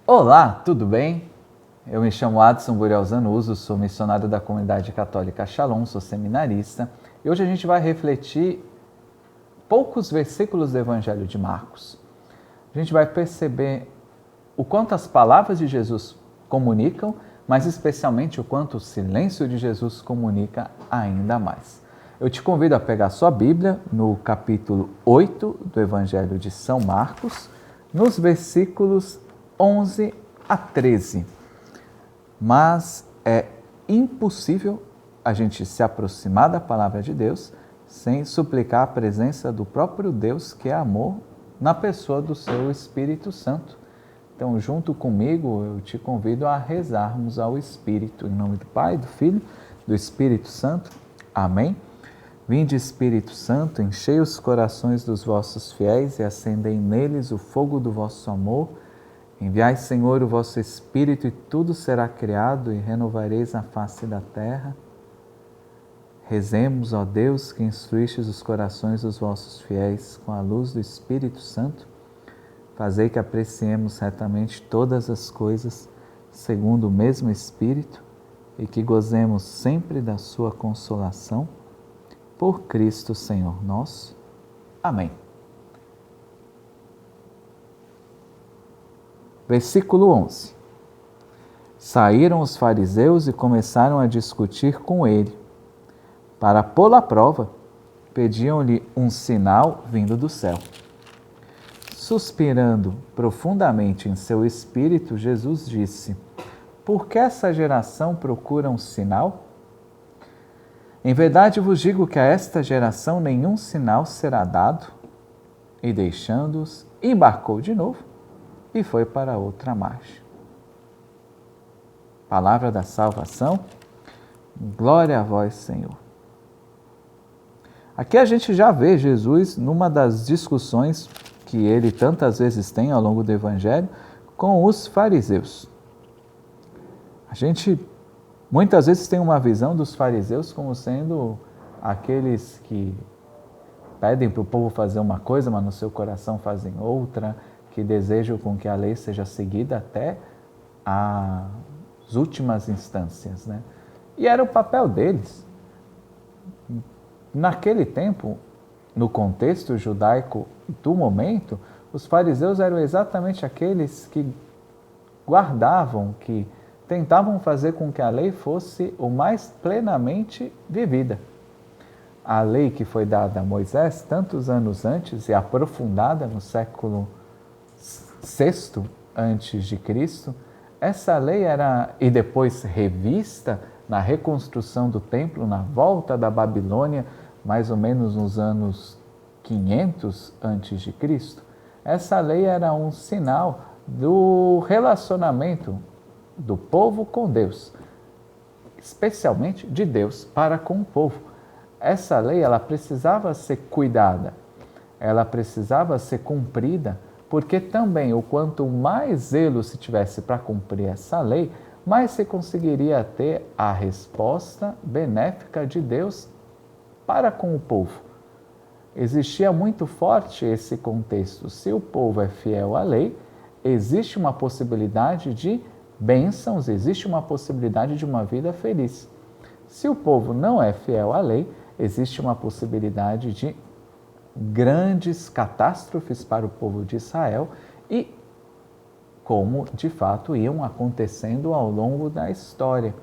Olá, tudo bem? Eu me chamo Adson Burial Zanuso, sou missionário da comunidade católica Shalom, sou seminarista e hoje a gente vai refletir poucos versículos do Evangelho de Marcos. A gente vai perceber o quanto as palavras de Jesus comunicam, mas especialmente o quanto o silêncio de Jesus comunica ainda mais. Eu te convido a pegar sua Bíblia no capítulo 8 do Evangelho de São Marcos, nos versículos 11 a 13. Mas é impossível a gente se aproximar da palavra de Deus sem suplicar a presença do próprio Deus, que é amor, na pessoa do seu Espírito Santo. Então, junto comigo, eu te convido a rezarmos ao Espírito, em nome do Pai, do Filho, do Espírito Santo. Amém? Vinde, Espírito Santo, enchei os corações dos vossos fiéis e acendei neles o fogo do vosso amor. Enviai, Senhor, o vosso Espírito e tudo será criado e renovareis a face da terra. Rezemos, ó Deus, que instruístes os corações dos vossos fiéis com a luz do Espírito Santo. Fazei que apreciemos retamente todas as coisas segundo o mesmo Espírito e que gozemos sempre da sua consolação. Por Cristo, Senhor nosso. Amém. Versículo 11. Saíram os fariseus e começaram a discutir com ele. Para pô-lo à prova, pediam-lhe um sinal vindo do céu. Suspirando profundamente em seu espírito, Jesus disse: Por que essa geração procura um sinal? Em verdade vos digo que a esta geração nenhum sinal será dado. E deixando-os, embarcou de novo e foi para outra margem. Palavra da salvação, glória a vós, Senhor. Aqui a gente já vê Jesus numa das discussões que ele tantas vezes tem ao longo do Evangelho com os fariseus. A gente muitas vezes tem uma visão dos fariseus como sendo aqueles que pedem para o povo fazer uma coisa, mas no seu coração fazem outra, que desejam com que a lei seja seguida até as últimas instâncias, né? E era o papel deles. Naquele tempo, no contexto judaico do momento, os fariseus eram exatamente aqueles que guardavam, que tentavam fazer com que a lei fosse o mais plenamente vivida. A lei que foi dada a Moisés tantos anos antes e aprofundada no século VI antes de Cristo, essa lei era, e depois revista na reconstrução do templo, na volta da Babilônia, mais ou menos nos anos 500 antes de Cristo, essa lei era um sinal do relacionamento do povo com Deus, especialmente de Deus para com o povo. Essa lei, ela precisava ser cuidada, ela precisava ser cumprida, porque também o quanto mais zelo se tivesse para cumprir essa lei, mais se conseguiria ter a resposta benéfica de Deus para com o povo. Existia muito forte esse contexto. Se o povo é fiel à lei, existe uma possibilidade de bênçãos, existe uma possibilidade de uma vida feliz. Se o povo não é fiel à lei, existe uma possibilidade de grandes catástrofes para o povo de Israel e como de fato iam acontecendo ao longo da história.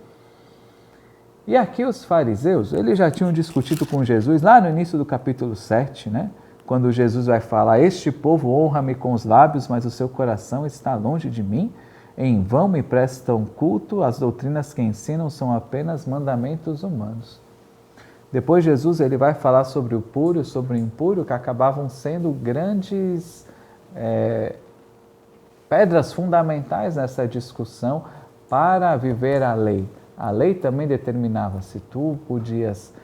E aqui os fariseus, eles já tinham discutido com Jesus lá no início do capítulo 7, né? Quando Jesus vai falar: Este povo honra-me com os lábios, mas o seu coração está longe de mim. Em vão me prestam culto, as doutrinas que ensinam são apenas mandamentos humanos. Depois Jesus ele vai falar sobre o puro e sobre o impuro, que acabavam sendo grandes pedras fundamentais nessa discussão para viver a lei. A lei também determinava se tu podias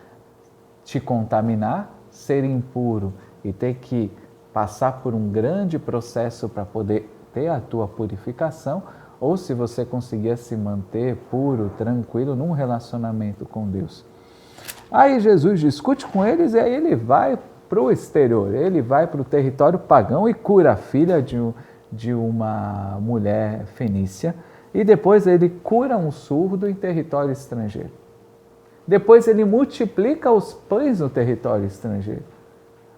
te contaminar, ser impuro e ter que passar por um grande processo para poder ter a tua purificação, ou se você conseguia se manter puro, tranquilo, num relacionamento com Deus. Aí Jesus discute com eles e aí ele vai para o exterior, ele vai para o território pagão e cura a filha de uma mulher fenícia, e depois ele cura um surdo em território estrangeiro. Depois ele multiplica os pães no território estrangeiro.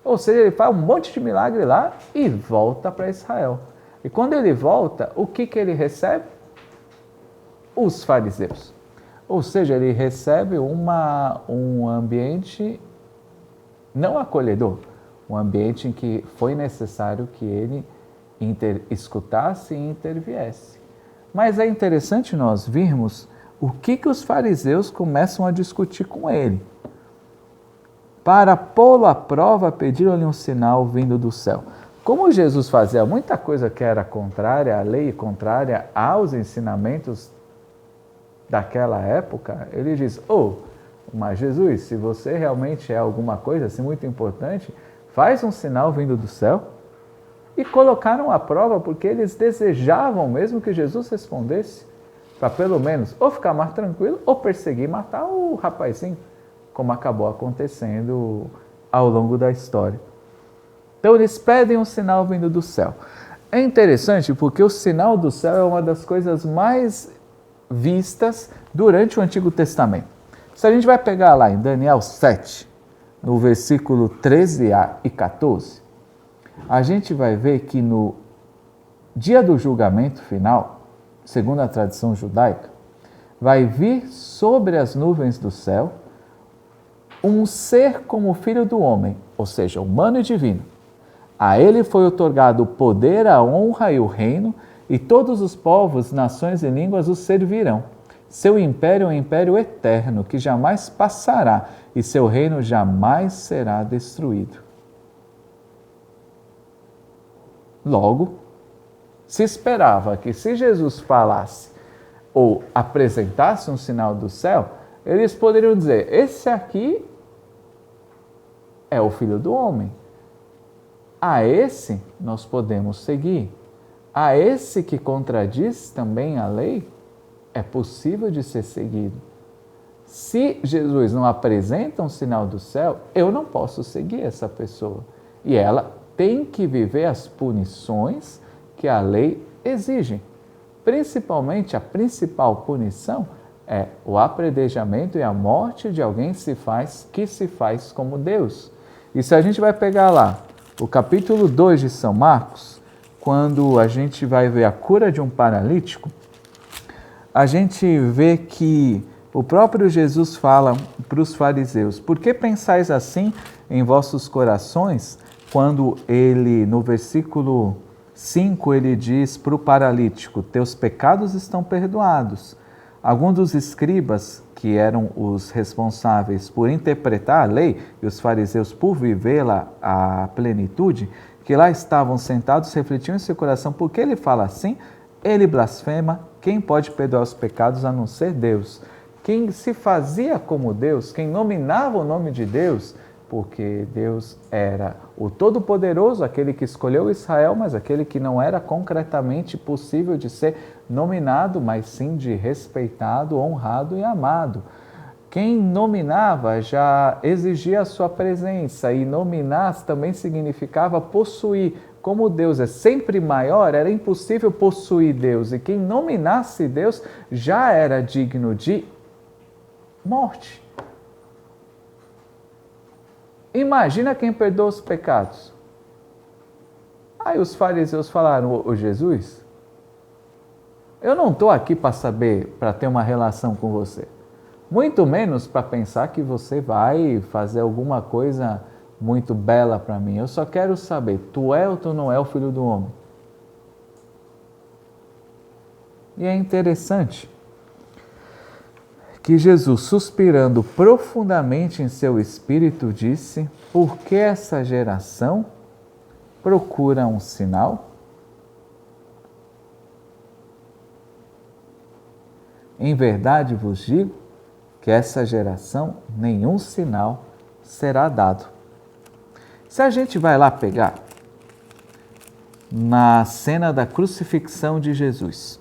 Ou seja, ele faz um monte de milagre lá e volta para Israel. E quando ele volta, o que ele recebe? Os fariseus. Ou seja, ele recebe um ambiente não acolhedor, um ambiente em que foi necessário que ele escutasse e interviesse. Mas é interessante nós virmos o que os fariseus começam a discutir com ele. Para pô-lo à prova, pediram-lhe um sinal vindo do céu. Como Jesus fazia muita coisa que era contrária à lei, contrária aos ensinamentos daquela época, ele diz, mas Jesus, se você realmente é alguma coisa assim muito importante, faz um sinal vindo do céu. E colocaram à prova porque eles desejavam mesmo que Jesus respondesse, para pelo menos ou ficar mais tranquilo ou perseguir e matar o rapazinho, como acabou acontecendo ao longo da história. Então eles pedem um sinal vindo do céu. É interessante porque o sinal do céu é uma das coisas mais vistas durante o Antigo Testamento. Se a gente vai pegar lá em Daniel 7, no versículo 13 e 14, a gente vai ver que no dia do julgamento final, segundo a tradição judaica, vai vir sobre as nuvens do céu um ser como o filho do homem, ou seja, humano e divino. A ele foi otorgado o poder, a honra e o reino, e todos os povos, nações e línguas o servirão. Seu império é um império eterno, que jamais passará, e seu reino jamais será destruído. Logo, se esperava que se Jesus falasse ou apresentasse um sinal do céu, eles poderiam dizer, esse aqui é o Filho do Homem. A esse nós podemos seguir. A esse que contradiz também a lei, é possível de ser seguido. Se Jesus não apresenta um sinal do céu, eu não posso seguir essa pessoa. E ela tem que viver as punições que a lei exige. Principalmente, a principal punição é o apedrejamento e a morte de alguém que se faz como Deus. E se a gente vai pegar lá o capítulo 2 de São Marcos, quando a gente vai ver a cura de um paralítico, a gente vê que o próprio Jesus fala para os fariseus, por que pensais assim em vossos corações? Quando ele, no versículo 5, ele diz para o paralítico, teus pecados estão perdoados. Alguns dos escribas, que eram os responsáveis por interpretar a lei, e os fariseus por vivê-la à plenitude, que lá estavam sentados, refletiam em seu coração, por que ele fala assim? Ele blasfema, quem pode perdoar os pecados a não ser Deus? Quem se fazia como Deus, quem nominava o nome de Deus, porque Deus era o Todo-Poderoso, aquele que escolheu Israel, mas aquele que não era concretamente possível de ser nominado, mas sim de respeitado, honrado e amado. Quem nominava já exigia a sua presença, e nominar também significava possuir. Como Deus é sempre maior, era impossível possuir Deus, e quem nominasse Deus já era digno de morte. Imagina quem perdoa os pecados. Aí os fariseus falaram, ô Jesus, eu não estou aqui para saber, para ter uma relação com você. Muito menos para pensar que você vai fazer alguma coisa muito bela para mim. Eu só quero saber, tu é ou tu não é o Filho do Homem? E é interessante que Jesus, suspirando profundamente em seu espírito, disse, por que essa geração procura um sinal? Em verdade vos digo que essa geração nenhum sinal será dado. Se a gente vai lá pegar na cena da crucifixão de Jesus,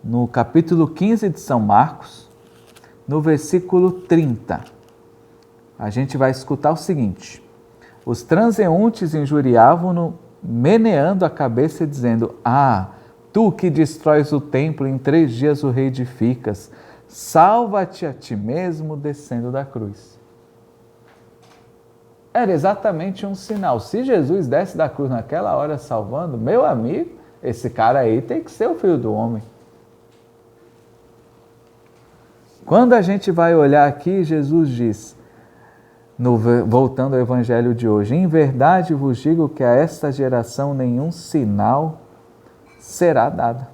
no capítulo 15 de São Marcos, no versículo 30, a gente vai escutar o seguinte, os transeuntes injuriavam-no meneando a cabeça e dizendo: ah, tu que destróis o templo, em 3 dias o reedificas, salva-te a ti mesmo descendo da cruz. Era exatamente um sinal. Se Jesus desce da cruz naquela hora salvando, meu amigo, esse cara aí tem que ser o Filho do Homem. Quando a gente vai olhar aqui, Jesus diz, voltando ao Evangelho de hoje: em verdade vos digo que a esta geração nenhum sinal será dado.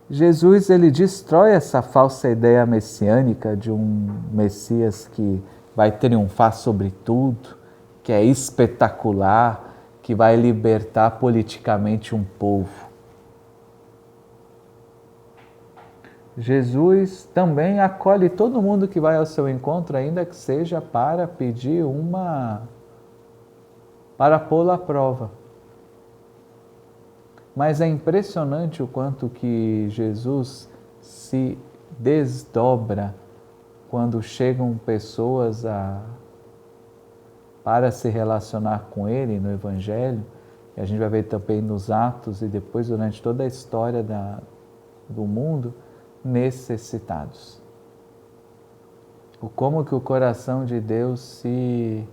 Jesus, ele destrói essa falsa ideia messiânica de um Messias que vai triunfar sobre tudo, que é espetacular, que vai libertar politicamente um povo. Jesus também acolhe todo mundo que vai ao seu encontro, ainda que seja para pedir para pô-lo à prova. Mas é impressionante o quanto que Jesus se desdobra quando chegam pessoas para se relacionar com Ele no Evangelho, e a gente vai ver também nos Atos e depois durante toda a história do mundo, necessitados. Como que o coração de Deus se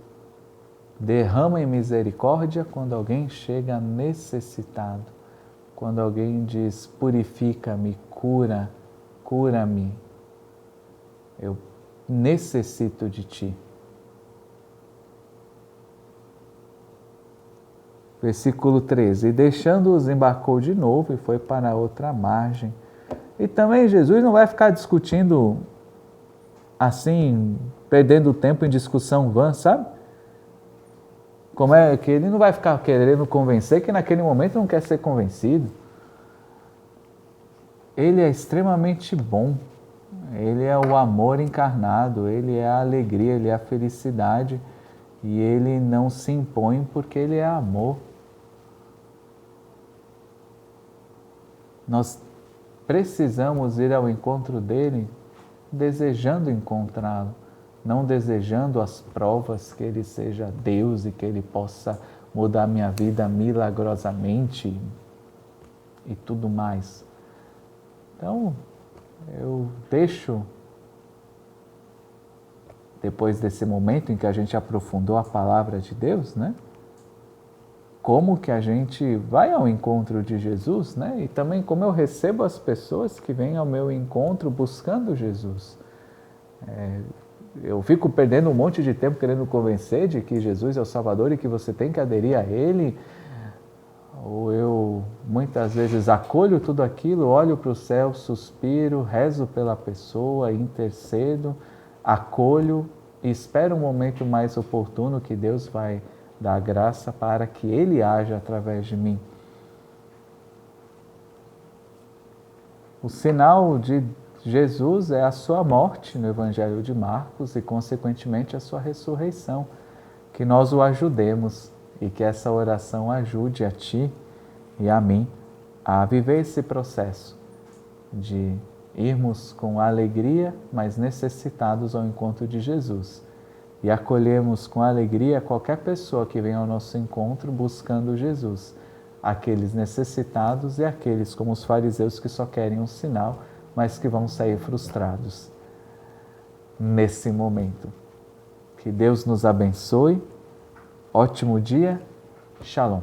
derrama em misericórdia quando alguém chega necessitado. Quando alguém diz: purifica-me, cura-me, eu necessito de ti. Versículo 13: e deixando-os embarcou de novo e foi para outra margem. E também Jesus não vai ficar discutindo assim, perdendo tempo em discussão vã, sabe? Como é que ele não vai ficar querendo convencer que naquele momento não quer ser convencido. Ele é extremamente bom. Ele é o amor encarnado, ele é a alegria, ele é a felicidade. E ele não se impõe porque ele é amor. Nós precisamos ir ao encontro dele desejando encontrá-lo. Não desejando as provas que ele seja Deus e que ele possa mudar minha vida milagrosamente e tudo mais. Então, eu deixo, depois desse momento em que a gente aprofundou a palavra de Deus, né? Como que a gente vai ao encontro de Jesus, né? E também como eu recebo as pessoas que vêm ao meu encontro buscando Jesus. Eu fico perdendo um monte de tempo querendo convencer de que Jesus é o Salvador e que você tem que aderir a Ele. Ou eu muitas vezes acolho tudo aquilo, olho para o céu, suspiro, rezo pela pessoa, intercedo, acolho e espero um momento mais oportuno que Deus vai dar graça para que Ele haja através de mim. O sinal de Jesus é a sua morte no Evangelho de Marcos e, consequentemente, a sua ressurreição. Que nós o ajudemos e que essa oração ajude a ti e a mim a viver esse processo de irmos com alegria, mas necessitados ao encontro de Jesus. E acolhemos com alegria qualquer pessoa que venha ao nosso encontro buscando Jesus. Aqueles necessitados e aqueles como os fariseus que só querem um sinal, mas que vão sair frustrados nesse momento. Que Deus nos abençoe. Ótimo dia. Shalom.